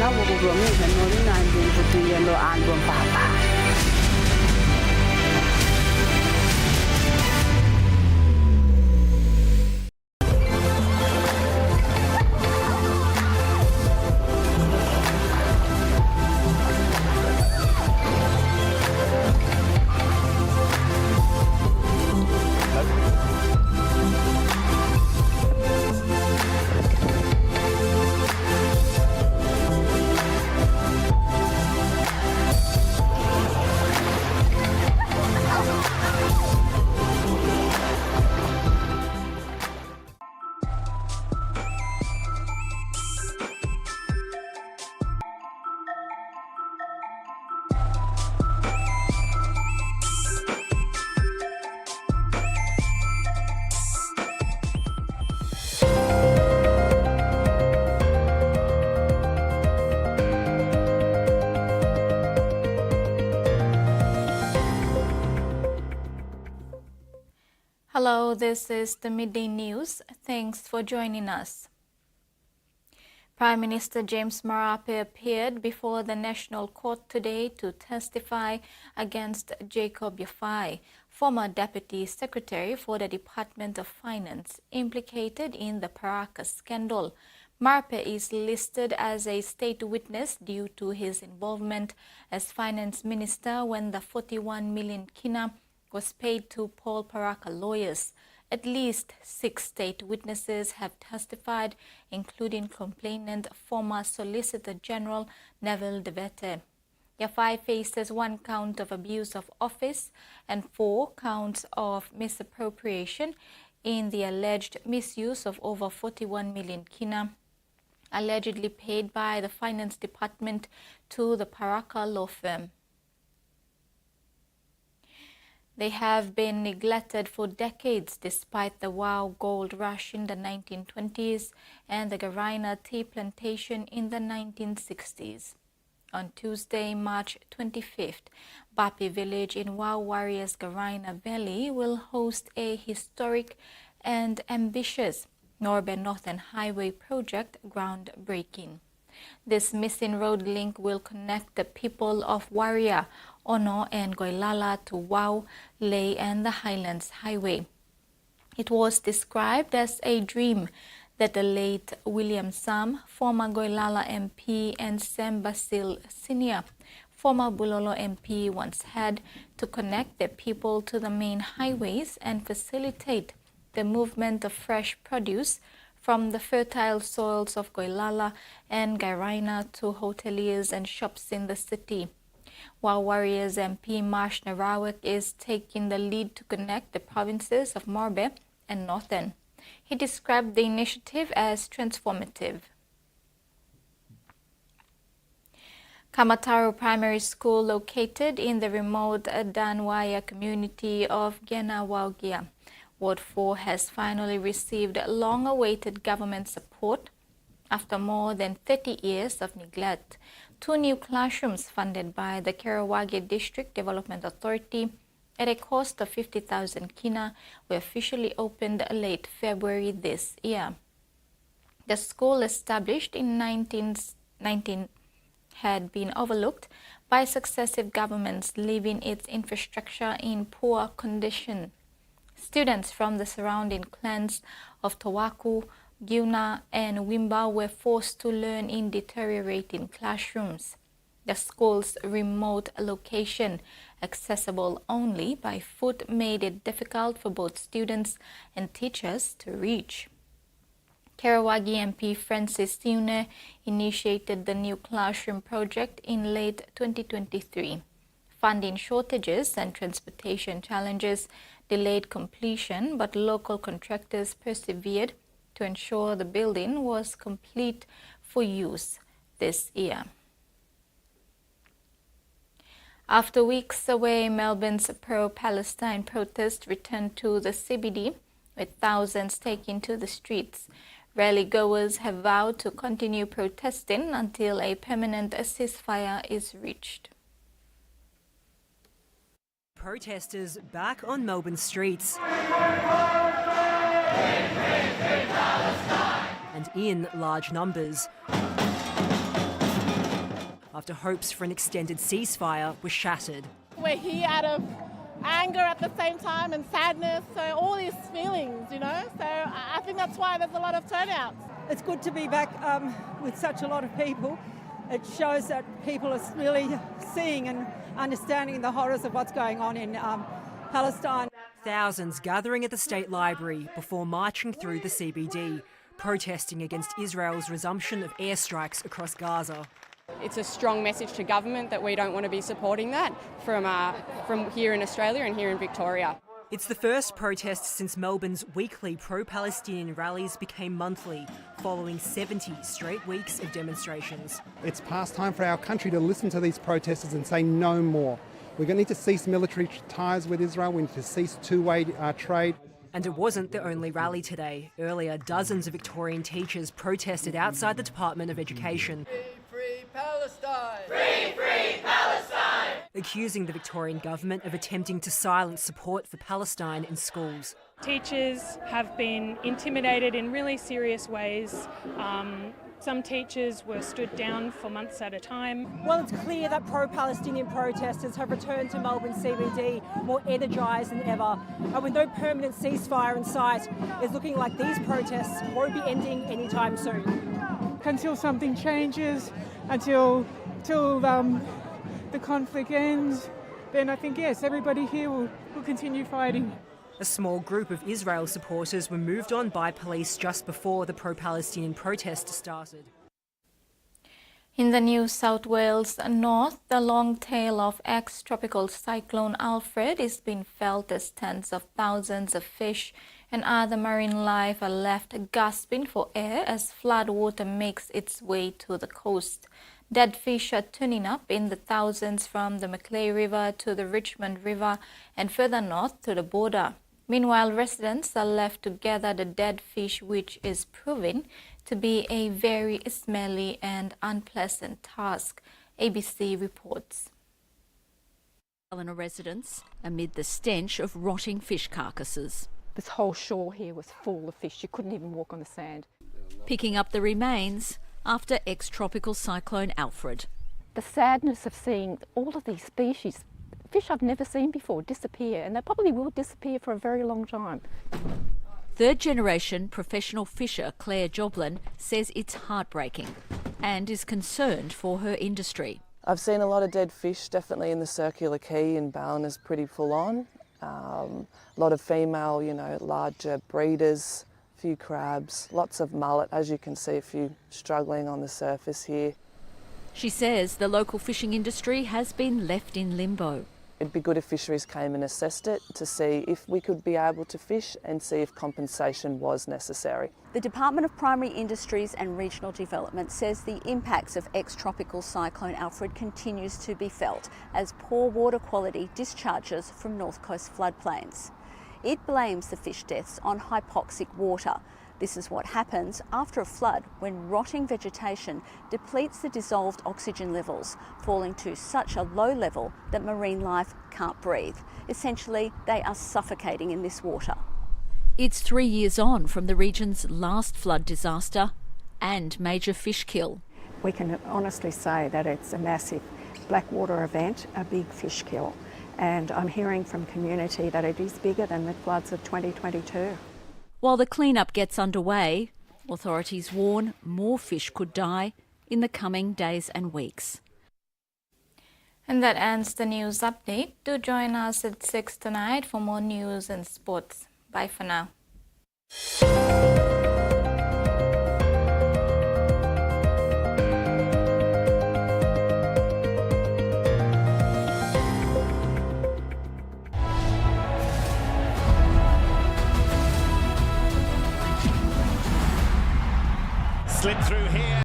na bukugomi kanoni na andun putiyelo album papa. Hello, this is the Midday News. Thanks for joining us. Prime Minister James Marape appeared before the National Court today to testify against Jacob Yafai, former Deputy Secretary for the Department of Finance, implicated in the Paraka scandal. Marape is listed as a state witness due to his involvement as Finance Minister when the 41 million kina was paid to Paul Paraka lawyers. At least 6 state witnesses have testified, including complainant former Solicitor General Neville De Vete. Yafai faces 1 count of abuse of office and 4 counts of misappropriation in the alleged misuse of over 41 million kina, allegedly paid by the Finance Department to the Paraka law firm. They have been neglected for decades despite the Wow gold rush in the 1920s and the Garaina tea plantation in the 1960s. On Tuesday, March 25th, Bapi village in Wow Warriors Garaina Valley will host a historic and ambitious Norbe Northern Highway project groundbreaking. This missing road link will connect the people of Waria, Ono and Goilala to Wow, Ley and the Highlands Highway. It was described as a dream that the late William Sam, former Goilala MP, and Sam Basil Senior, former Bulolo MP, once had to connect the people to the main highways and facilitate the movement of fresh produce from the fertile soils of Goilala and Garaina to hoteliers and shops in the city. While Warriors MP Marsh Narawek is taking the lead to connect the provinces of Morbe and Northern. He described the initiative as transformative. Kamataro Primary School, located in the remote Danwaya community of Genawaugia, Ward 4, has finally received long-awaited government support after more than 30 years of neglect. 2 new classrooms funded by the Karawagi District Development Authority at a cost of 50,000 kina were officially opened late February this year. The school, established in 1919, had been overlooked by successive governments, leaving its infrastructure in poor condition. Students from the surrounding clans of Tawaku, Giuna, and Wimba were forced to learn in deteriorating classrooms. The school's remote location, accessible only by foot, made it difficult for both students and teachers to reach. Karawagi MP Francis Tiune initiated the new classroom project in late 2023. Funding shortages and transportation challenges delayed completion, but local contractors persevered to ensure the building was complete for use this year. After weeks away, Melbourne's pro-Palestine protest returned to the CBD, with thousands taking to the streets. Rally-goers have vowed to continue protesting until a permanent ceasefire is reached. Protesters back on Melbourne streets and in large numbers. after hopes for an extended ceasefire were shattered. We're here out of anger at the same time and sadness, so all these feelings, So I think that's why there's a lot of turnouts. It's good to be back with such a lot of people. It shows that people are really seeing and understanding the horrors of what's going on in Palestine. Thousands gathering at the State Library before marching through the CBD, protesting against Israel's resumption of airstrikes across Gaza. It's a strong message to government that we don't want to be supporting that from here in Australia and here in Victoria. It's the first protest since Melbourne's weekly pro-Palestinian rallies became monthly, following 70 straight weeks of demonstrations. It's past time for our country to listen to these protesters and say no more. We're going to need to cease military ties with Israel. We need to cease two-way trade. And it wasn't the only rally today. Earlier, dozens of Victorian teachers protested outside the Department of Education. Free Palestine! Free Palestine! Accusing the Victorian government of attempting to silence support for Palestine in schools. Teachers have been intimidated in really serious ways. Some teachers were stood down for months at a time. Well, it's clear that pro-Palestinian protesters have returned to Melbourne CBD more energised than ever. And with no permanent ceasefire in sight, it's looking like these protests won't be ending anytime soon. Until something changes, until the conflict ends, then I think, yes, everybody here will continue fighting. A small group of Israel supporters were moved on by police just before the pro-Palestinian protest started. In the New South Wales north, the long tail of ex-tropical cyclone Alfred is being felt as tens of thousands of fish and other marine life are left gasping for air as floodwater makes its way to the coast. Dead fish are turning up in the thousands from the Macleay River to the Richmond River and further north to the border. Meanwhile, residents are left to gather the dead fish, which is proving to be a very smelly and unpleasant task. ABC reports. Eleanor residents amid the stench of rotting fish carcasses. This whole shore here was full of fish. You couldn't even walk on the sand. Picking up the remains after ex-tropical cyclone Alfred. The sadness of seeing all of these species, fish I've never seen before, disappear, and they probably will disappear for a very long time. Third-generation professional fisher Claire Joblin says it's heartbreaking and is concerned for her industry. I've seen a lot of dead fish, definitely in the Circular Quay in Ballan is pretty full on. A lot of female, larger breeders, a few crabs, lots of mullet, as you can see, a few struggling on the surface here. She says the local fishing industry has been left in limbo. It'd be good if fisheries came and assessed it to see if we could be able to fish and see if compensation was necessary. The Department of Primary Industries and Regional Development says the impacts of ex-tropical cyclone Alfred continues to be felt as poor water quality discharges from North Coast floodplains. It blames the fish deaths on hypoxic water. This is what happens after a flood when rotting vegetation depletes the dissolved oxygen levels, falling to such a low level that marine life can't breathe. Essentially, they are suffocating in this water. It's 3 years on from the region's last flood disaster and major fish kill. We can honestly say that it's a massive blackwater event, a big fish kill. And I'm hearing from community that it is bigger than the floods of 2022. While the clean-up gets underway, authorities warn more fish could die in the coming days and weeks. And that ends the news update. Do join us at 6 tonight for more news and sports. Bye for now. Slip through here.